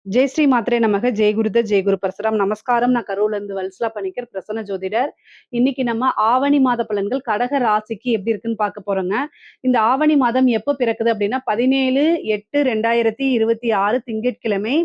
ஜெய் ஸ்ரீ மாத்ரே நமக. ஜெய் குருத ஜெய் குரு பரசுராம். நமஸ்காரம். நான் கரூர்ல இருந்து வல்சலா பணிக்கர், பிரசன்ன ஜோதிடர். இன்னைக்கு நம்ம ஆவணி மாத பலன்கள் கடக ராசிக்கு எப்படி இருக்குன்னு பார்க்க போறோங்க. இந்த ஆவணி மாதம் எப்ப பிறக்குது அப்படின்னா 17/8/2026 திங்கட்கிழமை.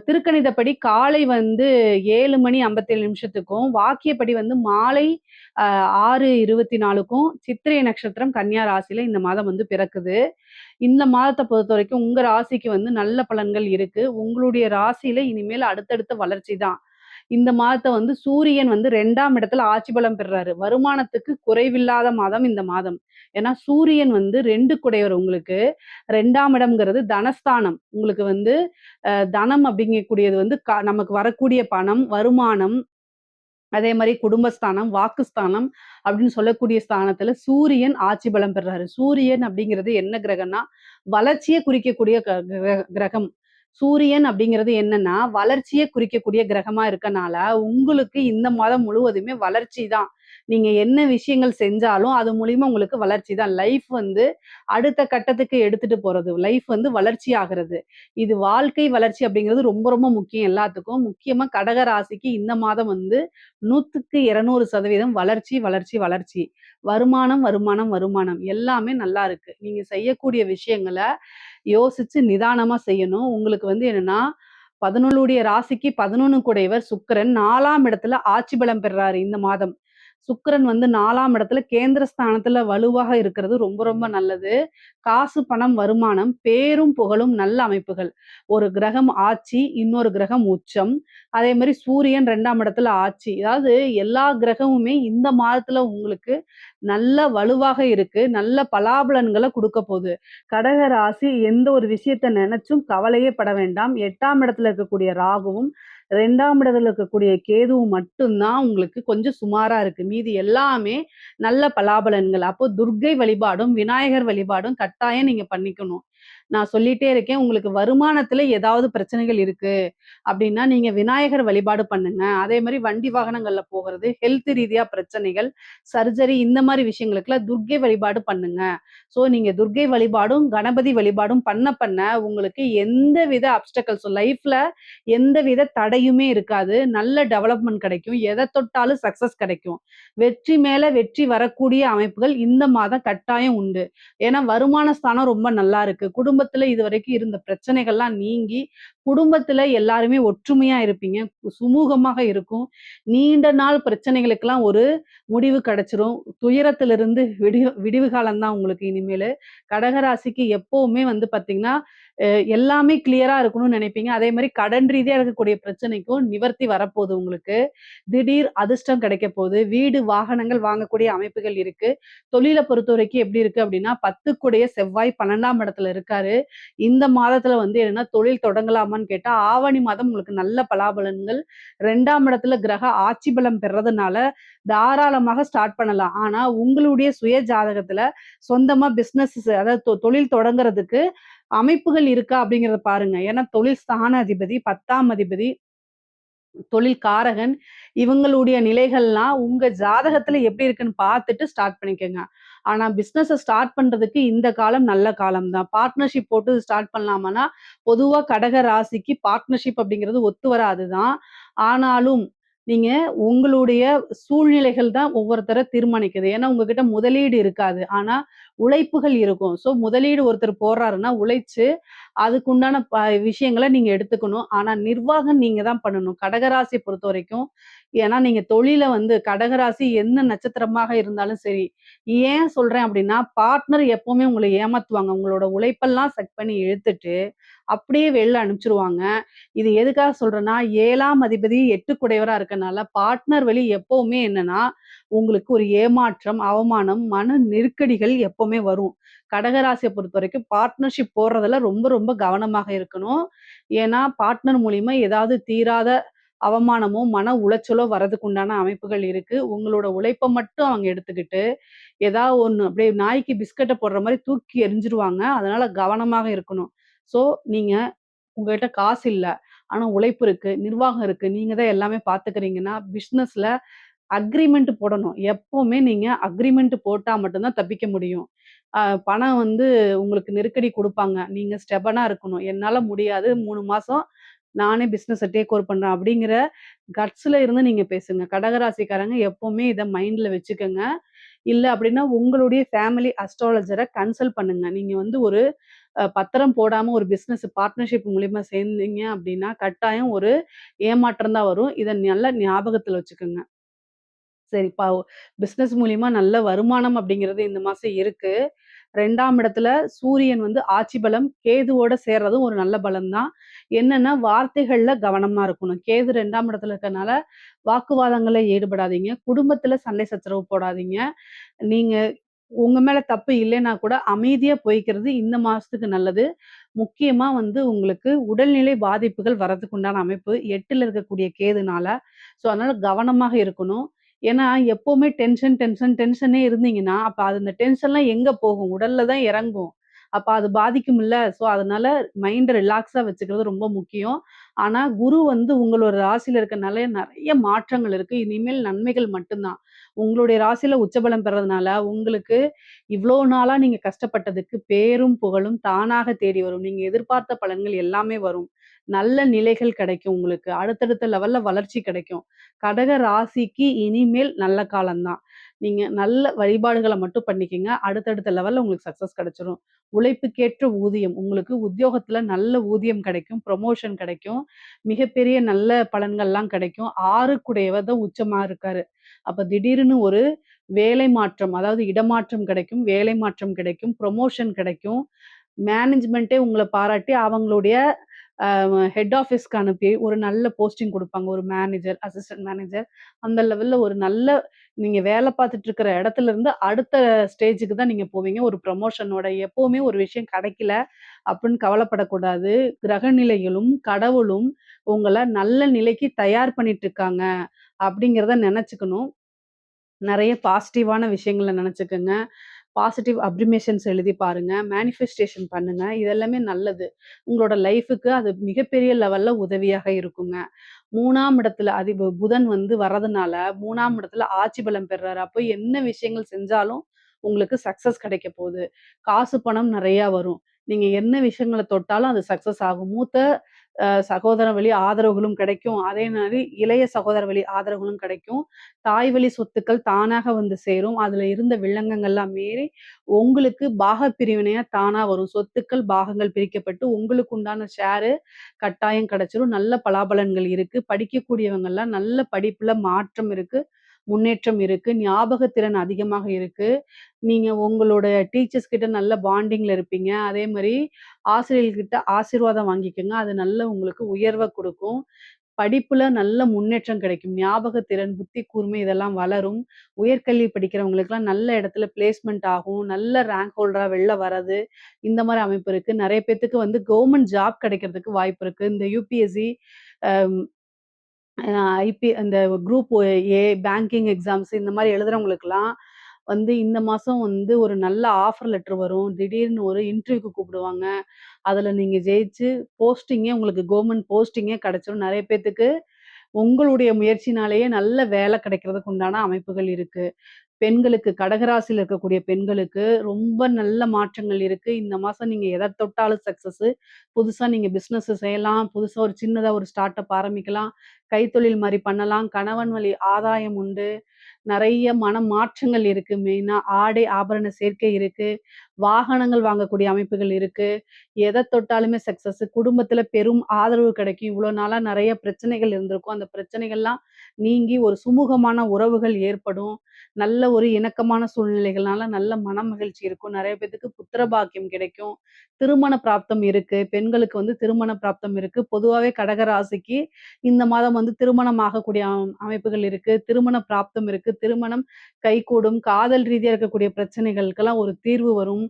திருக்கணிதப்படி காலை வந்து 7 மணி 57 நிமிஷத்துக்கும், வாக்கியப்படி வந்து மாலை 6:24க்கும் சித்திரை நட்சத்திரம் கன்னியா ராசியில இந்த மாதம் வந்து பிறக்குது. இந்த மாதத்த பொறுத்தவரைக்கும் உங்க ராசிக்கு வந்து நல்ல பலன்கள் இருக்கு. உங்களுடைய ராசியில இனிமேல் அடுத்தடுத்த வளர்ச்சி தான். இந்த மாதத்த வந்து சூரியன் வந்து 2ஆம் இடத்துல ஆட்சி பலம் பெறுறாரு. வருமானத்துக்கு குறைவில்லாத மாதம் இந்த மாதம். ஏன்னா சூரியன் வந்து 2 குடையவர் உங்களுக்கு. 2ஆம் இடம்ங்கிறது தனஸ்தானம். உங்களுக்கு வந்து தனம் அப்படிங்கக்கூடியது வந்து நமக்கு வரக்கூடிய பணம், வருமானம், அதே மாரி குடும்பஸ்தானம், வாக்குஸ்தானம் அப்படின்னு சொல்லக்கூடிய ஸ்தானத்துல சூரியன் ஆட்சி பலம் பெறுறாரு. சூரியன் அப்படிங்கிறது என்ன கிரகம்னா, வளர்ச்சிய குறிக்கக்கூடிய கிரகம். சூரியன் அப்படிங்கிறது என்னன்னா, வளர்ச்சிய குறிக்கக்கூடிய கிரகமா இருக்கனால, உங்களுக்கு இந்த மாதம் முழுவதுமே வளர்ச்சி தான். நீங்க என்ன விஷயங்கள் செஞ்சாலும், அது மூலியமா உங்களுக்கு வளர்ச்சி தான். லைஃப் வந்து அடுத்த கட்டத்துக்கு எடுத்துட்டு போறது. லைஃப் வந்து வளர்ச்சி ஆகுறது. இது வாழ்க்கை வளர்ச்சி அப்படிங்கிறது ரொம்ப ரொம்ப முக்கியம் எல்லாத்துக்கும். முக்கியமா கடக ராசிக்கு இந்த மாதம் வந்து 100க்கு 200% வளர்ச்சி, வளர்ச்சி, வளர்ச்சி. வருமானம், வருமானம், வருமானம் எல்லாமே நல்லா இருக்கு. நீங்க செய்யக்கூடிய விஷயங்கள யோசிச்சு நிதானமா செய்யணும். உங்களுக்கு வந்து என்னன்னா, 11 ராசிக்கு 11 கூடையவர் சுக்கிரன் 4ஆம் இடத்துல ஆட்சி பலம் பெறுறாரு இந்த மாதம். சுக்கிரன் வந்து 4ஆம் இடத்துல கேந்திர ஸ்தானத்துல வலுவாக இருக்கிறது ரொம்ப ரொம்ப நல்லது. காசு, பணம், வருமானம், பேரும் புகழும் நல்ல அமைப்புகள். ஒரு கிரகம் ஆட்சி, இன்னொரு கிரகம் உச்சம். அதே மாரி சூரியன் 2ஆம் இடத்துல ஆட்சி. அதாவது எல்லா கிரகமுமே இந்த மாதத்துல உங்களுக்கு நல்ல வலுவாக இருக்கு. நல்ல பலாபலன்கள குடுக்க போது. கடக ராசி எந்த ஒரு விஷயத்த நெனச்சும் கவலையே பட வேண்டாம். 8ஆம் இடத்துல இருக்கக்கூடிய ராகுவும், 2ஆம் இடத்துல இருக்கக்கூடிய கேதுவும் மட்டும் தான் உங்களுக்கு கொஞ்சம் சுமாரா இருக்கு. மீதி எல்லாமே நல்ல பலாபலன்கள். அப்போ துர்க்கை வழிபாடும், விநாயகர் வழிபாடும் கட்டாயம் நீங்க பண்ணிக்கணும். நான் சொல்லிட்டே இருக்கேன். உங்களுக்கு வருமானத்துல ஏதாவது பிரச்சனைகள் இருக்கு அப்படின்னா, நீங்க விநாயகர் வழிபாடு பண்ணுங்க. அதே மாரி வண்டி வாகனங்கள்ல போகுறது, ஹெல்த் ரீதியா பிரச்சனைகள், சர்ஜரி இந்த மாரி விஷயங்களுக்குலாம் துர்க்கை வழிபாடு பண்ணுங்க. ஸோ நீங்க துர்க்கை வழிபாடும், கணபதி வழிபாடும் பண்ண பண்ண உங்களுக்கு எந்தவித அப்ஸ்டக்கிள்ஸ் லைஃப்ல எந்தவித தடையுமே இருக்காது. நல்ல டெவலப்மென்ட் கிடைக்கும். எத தொட்டாலும் சக்சஸ் கிடைக்கும். வெற்றி மேல வெற்றி வரக்கூடிய அமைப்புகள் இந்த மாதம் கட்டாயம் உண்டு. ஏன்னா வருமான ஸ்தானம் ரொம்ப நல்லா இருக்கு. குடும்பத்துல இதுவரைக்கும் இருந்த பிரச்சனைகள்லாம் நீங்கி, குடும்பத்துல எல்லாருமே ஒற்றுமையா இருப்பீங்க. சுமூகமாக இருக்கும். நீண்ட நாள் பிரச்சனைகளுக்கெல்லாம் ஒரு முடிவு கிடைச்சிரும். துயரத்திலிருந்து விடிவு காலம் தான் உங்களுக்கு இனிமேலு. கடகராசிக்கு எப்பவுமே வந்து பார்த்தீங்கன்னா, எல்லாமே கிளியரா இருக்கணும்னு நினைப்பீங்க. அதே மாரி கடன் ரீதியா இருக்கக்கூடிய பிரச்சனைக்கும் நிவர்த்தி வரப்போது உங்களுக்கு. திடீர் அதிர்ஷ்டம் கிடைக்க போது. வீடு, வாகனங்கள் வாங்கக்கூடிய அமைப்புகள் இருக்கு. தொழில பொறுத்தவரைக்கும் எப்படி இருக்கு அப்படின்னா, 10க்குடைய செவ்வாய் 12ஆம் இடத்துல இருக்காரு. இந்த மாதத்துல வந்து என்னன்னா, தொழில் தொடங்கலாமான்னு கேட்டா, ஆவணி மாதம் உங்களுக்கு நல்ல பலாபலன்கள். 2ஆம் இடத்துல கிரக ஆட்சி பலம் பெறதுனால, தாராளமாக ஸ்டார்ட் பண்ணலாம். ஆனா, உங்களுடைய சுய ஜாதகத்துல சொந்தமா பிசினஸ் அதாவது தொழில் தொடங்குறதுக்கு அமைப்புகள் இருக்கா அப்படிங்கிறத பாருங்க. ஏன்னா தொழில் ஸ்தான அதிபதி, 10ஆம் அதிபதி, தொழில் காரகன் இவங்களுடைய நிலைகள்லாம் உங்க ஜாதகத்துல எப்படி இருக்குன்னு பார்த்துட்டு ஸ்டார்ட் பண்ணிக்கங்க. ஆனா பிசினஸ ஸ்டார்ட் பண்றதுக்கு இந்த காலம் நல்ல காலம் தான். பார்ட்னர்ஷிப் போட்டு ஸ்டார்ட் பண்ணலாமான்னா, பொதுவா கடக ராசிக்கு பார்ட்னர்ஷிப் அப்படிங்கிறது ஒத்து வராது தான். ஆனாலும் நீங்க உங்களுடைய சூழ்நிலைகள் தான் ஒவ்வொருத்தர தீர்மானிக்குது. ஏன்னா உங்ககிட்ட முதலீடு இருக்காது. ஆனா உழைப்புகள் இருக்கும். ஸோ முதலீடு ஒருத்தர் போடுறாருன்னா உழைச்சு அதுக்குண்டான விஷயங்கள நீங்க எடுத்துக்கணும். ஆனா நிர்வாகம் நீங்க தான் பண்ணணும். கடகராசிய பொறுத்தவரைக்கும். ஏன்னா நீங்க தொழில வந்து கடகராசி என்ன நட்சத்திரமாக இருந்தாலும் சரி. ஏன் சொல்றேன் அப்டின்னா, பார்ட்னர் எப்பவுமே உங்கள ஏமாத்துவாங்க. உங்களோட உழைப்பெல்லாம் செக் பண்ணி இழுத்துட்டு, அப்படியே வெளில அனுப்பிச்சுருவாங்க. இது எதுக்காக சொல்றேன்னா, 7ஆம் அதிபதி 8 குடையவரா இருக்கனால, பார்ட்னர் வழி எப்பவுமே என்னன்னா, உங்களுக்கு ஒரு ஏமாற்றம், அவமானம், மன நெருக்கடிகள் எப்பவுமே வரும். கடகராசிய பொறுத்தவரைக்கும் பார்ட்னர்ஷிப் போடுறதுல ரொம்ப ரொம்ப கவனமாக இருக்கணும். ஏன்னா, பார்ட்னர் மூலியமா ஏதாவது தீராத அவமானமோ, மன உளைச்சலோ வரதுக்கு உண்டான அமைப்புகள் இருக்கு. உங்களோட உழைப்ப மட்டும் அவங்க எடுத்துக்கிட்டு, ஒண்ணு அப்படியே நாய்க்கு பிஸ்கட்ட போடுற மாரி தூக்கி எறிஞ்சிருவாங்க. அதனால கவனமாக இருக்கணும். ஸோ, நீங்க உங்ககிட்ட காசு இல்ல. ஆனா உழைப்பு இருக்கு, நிர்வாகம் இருக்கு. நீங்க தான் எல்லாமே பார்த்துக்கிறீங்கன்னா, பிசினஸ்ல அக்ரீமெண்ட் போடணும். எப்பவுமே நீங்க அக்ரீமெண்ட் போட்டா மட்டும் தான் தப்பிக்க முடியும். அ பணம் வந்து உங்களுக்கு நெருக்கடி குடுப்பாங்க. நீங்க ஸ்டெபனா இருக்கணும். என்னால முடியாது 3 மாசம் நானே பிசினஸ டேக் ஓவர் பண்றேன் அப்படிங்கிற கட்ஸ்ல இருந்து நீங்க பேசுங்க. கடகராசிக்காரங்க எப்பவுமே இத மைண்ட்ல வச்சுக்கங்க. இல்ல அப்படின்னா உங்களுடைய ஃபேமிலி அஸ்ட்ராலஜர கன்சல்ட் பண்ணுங்க. நீங்க வந்து ஒரு பத்திரம் போடாம ஒரு பிசினஸ் பார்ட்னர்ஷிப் மூலியமா சேர்ந்தீங்க அப்படின்னா, கட்டாயம் ஒரு ஏமாற்றம் தான் வரும். இத நல்லா ஞாபகத்துல வச்சுக்கங்க. சரி பிசினஸ் மூலியமா நல்ல வருமானம் அப்படிங்கிறது இந்த மாசம் இருக்கு. 2ஆம் இடத்துல சூரியன் வந்து ஆட்சி பலம், கேதுவோட சேர்றதும் ஒரு நல்ல பலம் தான். என்னன்னா வார்த்தைகள்ல கவனமா இருக்கணும். கேது 2ஆம் இடத்துல இருக்கனால வாக்குவாதங்கள்ல ஈடுபடாதீங்க. குடும்பத்துல சண்டை சச்சரவு போடாதீங்க. நீங்க உங்க மேல தப்பு இல்லைன்னா கூட அமைதியா போய்க்கிறது இந்த மாசத்துக்கு நல்லது. முக்கியமா வந்து உங்களுக்கு உடல்நிலை பாதிப்புகள் வரதுக்கு உண்டான அமைப்பு 8ல இருக்கக்கூடிய கேதுனால. ஸோ அதனால கவனமாக இருக்கணும். ஏன்னா எப்பவுமே டென்ஷனே இருந்தீங்கன்னா, அப்ப அது அந்த டென்ஷன்லாம் எங்க போகும்? உடல்ல தான் இறங்கும். அப்ப அது பாதிக்கும்ல. ஸோ அதனால மைண்ட ரிலாக்ஸா வச்சுக்கிறது ரொம்ப முக்கியம். ஆனா குரு வந்து உங்களோட ராசியில இருக்கனால நெறைய மாற்றங்கள் இருக்கு. இனிமேல் நன்மைகள் மட்டும் தான். உங்களுடைய ராசியில உச்சபலம் பெறதுனால, உங்களுக்கு இவ்ளோ நாளா நீங்க கஷ்டப்பட்டதுக்கு பேரும், புகழும் தானாக தேடி வரும். நீங்க எதிர்பார்த்த பலன்கள் எல்லாமே வரும். நல்ல நிலைகள் கிடைக்கும் உங்களுக்கு. அடுத்தடுத்த லெவல்ல வளர்ச்சி கிடைக்கும். கடக ராசிக்கு இனிமேல் நல்ல காலம் தான். நீங்க நல்ல வழிபாடுகள மட்டும் பண்ணிக்கங்க. அடுத்தடுத்த லெவல்ல உங்களுக்கு சக்சஸ் கிடைச்சிரும். உழைப்புக்கேற்ற ஊதியம். உங்களுக்கு உத்தியோகத்துல நல்ல ஊதியம் கிடைக்கும். புரமோஷன் கிடைக்கும். மிகப்பெரிய நல்ல பலன்கள்லாம் கிடைக்கும். 6க்குடையவர் தான் உச்சமா இருக்காரு. அப்ப திடீர்னு ஒரு வேலை மாற்றம், அதாவது இடமாற்றம் கிடைக்கும், வேலை மாற்றம் கிடைக்கும், புரமோஷன் கிடைக்கும். மேனேஜ்மென்ட்டே உங்கள பாராட்டி அவங்களுடைய ஹெட் ஆஃபீஸ்க்கு அனுப்பி ஒரு நல்ல போஸ்டிங் குடுப்பாங்க. ஒரு மேனேஜர், அசிஸ்டன்ட் மேனேஜர் அந்த லெவல்ல ஒரு நல்ல நீங்க வேலை பார்த்துட்டு இருக்கிற இடத்துல இருந்து அடுத்த ஸ்டேஜுக்கு தான் நீங்க போவீங்க. ஒரு ப்ரமோஷனோட. எப்பவுமே ஒரு விஷயம் கிடைக்கல அப்படின்னு கவலைப்படக்கூடாது. கிரக நிலைகளும், கடவுளும் உங்கள நல்ல நிலைக்கு தயார் பண்ணிட்டு இருக்காங்க அப்படிங்கிறத நெனச்சுக்கணும். நெறைய பாசிட்டிவான விஷயங்கள நெனச்சுக்கங்க. பாசிட்டிவ் அப்ரிமேஷன்ஸ் எழுதி பாருங்க. மேனிஃபெஸ்டேஷன் பண்ணுங்க. இது எல்லாமே நல்லது. உங்களோட லைஃப்‌க்கு அது மிகப்பெரிய லெவல்ல உதவியாக இருக்குங்க. 3ஆம் இடத்துல புதன் வந்து வர்றதுனால 3ஆம் இடத்துல ஆட்சி பலம் பெறுறாரு. அப்போ என்ன விஷயங்கள் செஞ்சாலும் உங்களுக்கு சக்சஸ் கிடைக்க போது. காசு, பணம் நெறையா வரும். நீங்க என்ன விஷயங்கள தொட்டாலும் அது சக்சஸ் ஆகும். மூத்த சகோதர வழி ஆதரவுகளும் கிடைக்கும். அதே மாரி இளைய சகோதர வழி ஆதரவுகளும் கிடைக்கும். தாய் வழி சொத்துக்கள் தானாக வந்து சேரும். அதுல இருந்த வில்லங்கங்கள்லாம் மீறி உங்களுக்கு பாகப் பிரிவினையா தானா வரும். சொத்துக்கள், பாகங்கள் பிரிக்கப்பட்டு உங்களுக்கு உண்டான ஷேரு கட்டாயம் கிடைச்சிரும். நல்ல பலாபலன்கள் இருக்கு. படிக்கக்கூடியவங்கலாம் நல்ல படிப்புல மாற்றம் இருக்கு. முன்னேற்றம் இருக்கு. ஞாபகத்திறன் அதிகமாக இருக்கு. நீங்க உங்களோட டீச்சர்ஸ் கிட்ட நல்ல பாண்டிங்ல இருப்பீங்க. அதே மாரி ஆசிரியர்கள்கிட்ட ஆசீர்வாதம் வாங்கிக்கங்க. அது நல்ல உங்களுக்கு உயர்வ குடுக்கும். படிப்புல நல்ல முன்னேற்றம் கிடைக்கும். ஞாபகத்திறன், புத்தி கூர்மை இதெல்லாம் வளரும். உயர்கல்வி படிக்கிறவங்களுக்கெல்லாம் நல்ல இடத்துல பிளேஸ்மென்ட் ஆகும். நல்ல ரேங்க் ஹோல்டரா வெளில வர்றது, இந்த மாரி அமைப்பு இருக்கு. நெறைய பேத்துக்கு வந்து கவர்ன்மென்ட் ஜாப் கிடைக்கிறதுக்கு வாய்ப்பு இருக்கு. இந்த யுபிஎஸ்சி, அ அந்த குரூப் ஏ, பேங்கிங் எக்ஸாம்ஸ் இந்த மாரி எழுதுறவங்களுக்கெல்லாம் வந்து இந்த மாசம் வந்து ஒரு நல்ல ஆஃபர் லெட்டர் வரும். திடீர்னு ஒரு இன்டர்வியூக்கு கூப்பிடுவாங்க. அதுல நீங்க ஜெயிச்சு உங்களுக்கு கவர்ன்மென்ட் போஸ்டிங்கே கிடைச்சிரும். நெறைய பேத்துக்கு உங்களுடைய முயற்சினாலேயே நல்ல வேலை கிடைக்கிறதுக்கு உண்டான அமைப்புகள் இருக்கு. பெண்களுக்கு கடகராசியில இருக்கக்கூடிய பெண்களுக்கு ரொம்ப நல்ல மாற்றங்கள் இருக்கு. இந்த மாசம் நீங்க எத தொட்டாலும் சக்சஸு. புதுசா நீங்க பிசினஸ் செய்யலாம். புதுசா ஒரு சின்னதா ஒரு ஸ்டார்ட் அப் ஆரம்பிக்கலாம். கைத்தொழில் மாரி பண்ணலாம். கணவன் வழி ஆதாயம் உண்டு. நெறைய மாற்றங்கள் இருக்கு. மெயினா ஆடை, ஆபரண சேர்க்கை இருக்கு. வாகனங்கள் வாங்கக்கூடிய அமைப்புகள் இருக்கு. எத தொட்டாலுமே சக்சஸ். குடும்பத்தில பெரும் ஆதரவு கிடைக்கும். இவ்வளோ நாளா நெறைய பிரச்சனைகள் இருந்திருக்கும். அந்த பிரச்சனைகள்லாம் நீங்கி ஒரு சுமூகமான உறவுகள் ஏற்படும். நல்ல ஒரு இணக்கமான சூழ்நிலைகள்னால நல்ல மனமகிழ்ச்சி இருக்கும். நெறைய பேத்துக்கு புத்திர பாக்கியம் கிடைக்கும். திருமண பிராப்தம் இருக்கு. பெண்களுக்கு வந்து திருமண பிராப்தம் இருக்கு. பொதுவாவே கடக ராசிக்கு இந்த மாதம் வந்து திருமணம் ஆகக்கூடிய அமைப்புகள் இருக்கு. திருமண பிராப்தம் இருக்கு. திருமணம் கைகூடும். காதல் ரீதியா இருக்கக்கூடிய பிரச்சனைகளுக்கெல்லாம் ஒரு தீர்வு வரும்.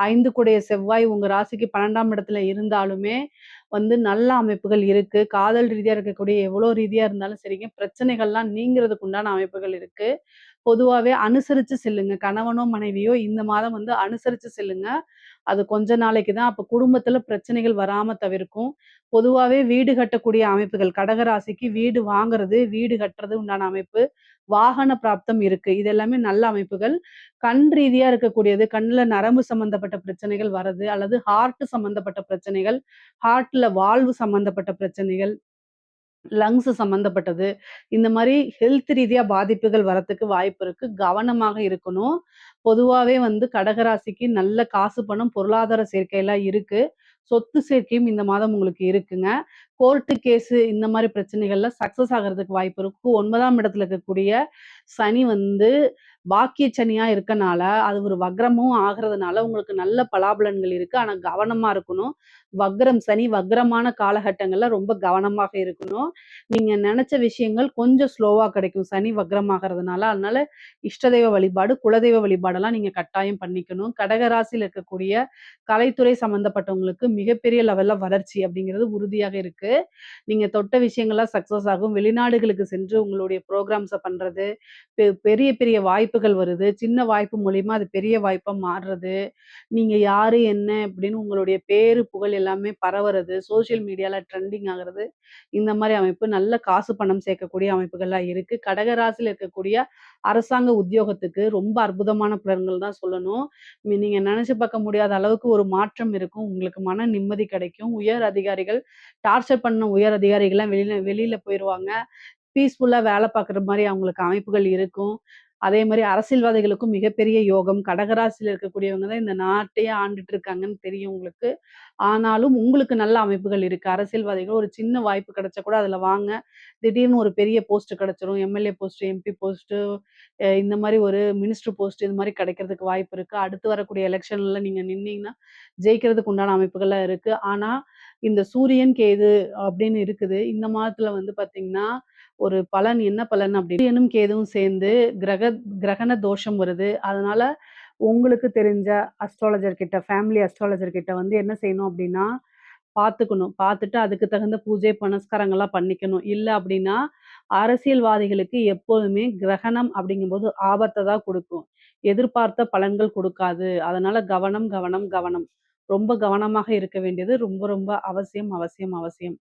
5 கூடைய செவ்வாய் உங்க ராசிக்கு 12ஆம் இடத்துல இருந்தாலுமே வந்து நல்ல அமைப்புகள் இருக்கு. காதல் ரீதியா இருக்கக்கூடிய எவ்வளோ ரீதியா இருந்தாலும் சரிங்க, பிரச்சனைகள்லாம் நீங்கிறதுக்கு உண்டான அமைப்புகள் இருக்கு. பொதுவாவே அனுசரிச்சு செல்லுங்க. கணவனோ, மனைவியோ இந்த மாதம் வந்து அனுசரிச்சு செல்லுங்க. அது கொஞ்ச நாளைக்கு தான். அப்ப குடும்பத்தில பிரச்சனைகள் வராம தவிர்க்கும். பொதுவாவே வீடு கட்டக்கூடிய அமைப்புகள் கடக ராசிக்கு வீடு வாங்குறது, வீடு கட்டுறது உண்டான அமைப்பு வாகன பிராப்தம் இருக்கு. இது எல்லாமே நல்ல அமைப்புகள். கண் ரீதியா இருக்கக்கூடியது, கண்ல நரம்பு சம்பந்தப்பட்ட பிரச்சனைகள் வரது, அல்லது ஹார்ட் சம்பந்தப்பட்ட பிரச்சனைகள், ஹார்ட்ல வால்வு சம்பந்தப்பட்ட பிரச்சனைகள், லங்ஸ் சம்மந்தப்பட்டது. இந்த மாரி ஹெல்த் ரீதியா பாதிப்புகள் வரத்துக்கு வாய்ப்பு இருக்கு. கவனமாக இருக்கணும். பொதுவாவே வந்து கடகராசிக்கு நல்ல காசு, பணம், பொருளாதார சேர்க்கைலாம் இருக்கு. சொத்து சேர்க்கையும் இந்த மாதம் உங்களுக்கு இருக்குங்க. கோர்ட்டு கேஸு இந்த மாரி பிரச்சனைகள்ல சக்சஸ் ஆகுறதுக்கு வாய்ப்பு இருக்கு. 9ஆம் இடத்துல இருக்கக்கூடிய சனி வந்து பாக்கிய சனியா இருக்கனால, அது ஒரு வக்ரமும் ஆகுறதுனால உங்களுக்கு நல்ல பலாபலன்கள் இருக்கு. ஆனா கவனமா இருக்கணும். வக்ரம் சனி வக்ரமான காலகட்டங்கள்ல ரொம்ப கவனமாக இருக்கணும். நீங்க நெனச்ச விஷயங்கள் கொஞ்சம் ஸ்லோவா கிடைக்கும். சனி வக்ரமாகறதுனால. அதனால இஷ்ட தெய்வ வழிபாடு, குலதெய்வ வழிபாடெல்லாம் நீங்க கட்டாயம் பண்ணிக்கணும். கடக ராசியில இருக்கக்கூடிய கலைத்துறை சம்மந்தப்பட்டவங்களுக்கு மிகப்பெரிய லெவல்ல வளர்ச்சி அப்படிங்கிறது உறுதியாக இருக்கு. நீங்க தொட்ட விஷயங்கள்லாம் சக்சஸ் ஆகும். வெளிநாடுகளுக்கு சென்று உங்களுடைய புரோகிராம்ஸ பண்றது, பெரிய பெரிய வாய்ப்புகள் வருது. சின்ன வாய்ப்பு மூலியமா அது பெரிய வாய்ப்பா மாறுறது. நீங்க யாரு, என்ன அப்படின்னு உங்களுடைய பேரு, புகழ் எல்லாமே பரவுறது, சோசியல் மீடியால ட்ரெண்டிங் ஆகுறது. இந்த மாரி அமைப்பு நல்ல காசு, பணம் சேர்க்கக்கூடிய அமைப்புகள்லாம் இருக்கு. கடக ராசியில இருக்கக்கூடிய அரசாங்க உத்தியோகத்துக்கு ரொம்ப அற்புதமான பலன்கள் தான் சொல்லணும். நீங்க நெனச்சு பார்க்க முடியாத அளவுக்கு ஒரு மாற்றம் இருக்கும். உங்களுக்கு மன நிம்மதி கிடைக்கும். உயர் அதிகாரிகள் டார்ச்சர் பண்ண உயர் அதிகாரிகள்லாம் வெளியில வெளியில போயிருவாங்க. பீஸ்ஃபுல்லா வேலை பார்க்குற மாரி அவங்களுக்கு அமைப்புகள் இருக்கும். அதே மாரி அரசியல்வாதிகளுக்கும் மிகப்பெரிய யோகம். கடகராசியில இருக்கக்கூடியவங்க தான் இந்த நாட்டையே ஆண்டுட்டு இருக்காங்கன்னு தெரியும் உங்களுக்கு. ஆனாலும் உங்களுக்கு நல்ல அமைப்புகள் இருக்கு. அரசியல்வாதிகள் ஒரு சின்ன வாய்ப்பு கிடைச்சா கூட அதுல வாங்க. திடீர்னு ஒரு பெரிய போஸ்ட் கிடைச்சிரும். எம்எல்ஏ போஸ்ட், எம்பி போஸ்ட் இந்த மாரி ஒரு மினிஸ்டர் போஸ்ட் இது மாரி கிடைக்கிறதுக்கு வாய்ப்பு இருக்கு. அடுத்து வரக்கூடிய எலக்ஷன்ல நீங்க நின்னீங்கன்னா, ஜெயிக்கிறதுக்கு உண்டான அமைப்புகள்லாம் இருக்கு. ஆனா, இந்த சூரியன், கேது அப்படின்னு இருக்குது. இந்த மாதத்துல வந்து பார்த்தீங்கன்னா, ஒரு பலன் என்ன பலன் அப்படி சூரியனும், கேதுவும் சேர்ந்து கிரகண தோஷம் வருது. அதனால உங்களுக்கு தெரிஞ்ச அஸ்ட்ராலஜர் கிட்ட, ஃபேமிலி அஸ்ட்ராலஜர் கிட்ட வந்து என்ன செய்யணும் அப்படின்னா, பார்த்துக்கணும். பார்த்துட்டு அதுக்கு தகுந்த பூஜை, புனஸ்காரங்கள்லாம் பண்ணிக்கணும். இல்ல அப்படின்னா, அரசியல்வாதிகளுக்கு எப்போதுமே கிரகணம் அப்படிங்கும்போது ஆபத்த தான் குடுக்கும். எதிர்பார்த்த பலன்கள் குடுக்காது. அதனால கவனம், கவனம், கவனம். ரொம்ப கவனமாக இருக்க வேண்டியது ரொம்ப, ரொம்ப அவசியம், அவசியம், அவசியம்.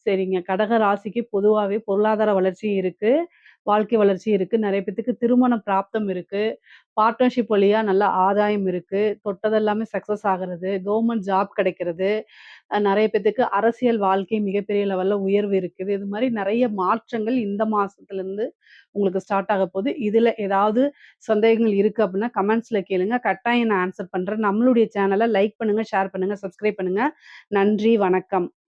சரிங்க. கடக ராசிக்கு பொதுவாவே பொருளாதார வளர்ச்சி இருக்கு. வாழ்க்கை வளர்ச்சி இருக்கு. நெறைய பேத்துக்கு திருமண பிராப்தம் இருக்கு. பார்ட்னர்ஷிப் வழியா நல்ல ஆதாயம் இருக்கு. தொட்டதெல்லாமே சக்சஸ் ஆகுறது. கவர்மெண்ட் ஜாப் கிடைக்கிறது. நெறைய பேத்துக்கு அரசியல் வாழ்க்கை மிகப்பெரிய லெவல்ல உயர்வு இருக்குது. இது மாரி நெறைய மாற்றங்கள் இந்த மாசத்துலருந்து உங்களுக்கு ஸ்டார்ட் ஆக போது. இதுல ஏதாவது சந்தேகங்கள் இருக்கு அப்டின்னா கமெண்ட்ஸ்ல கேளுங்க. கட்டாயம் நான் ஆன்சர் பண்றேன். நம்மளுடைய சேனல லைக் பண்ணுங்க, ஷேர் பண்ணுங்க, சப்ஸ்கிரைப் பண்ணுங்க. நன்றி, வணக்கம்.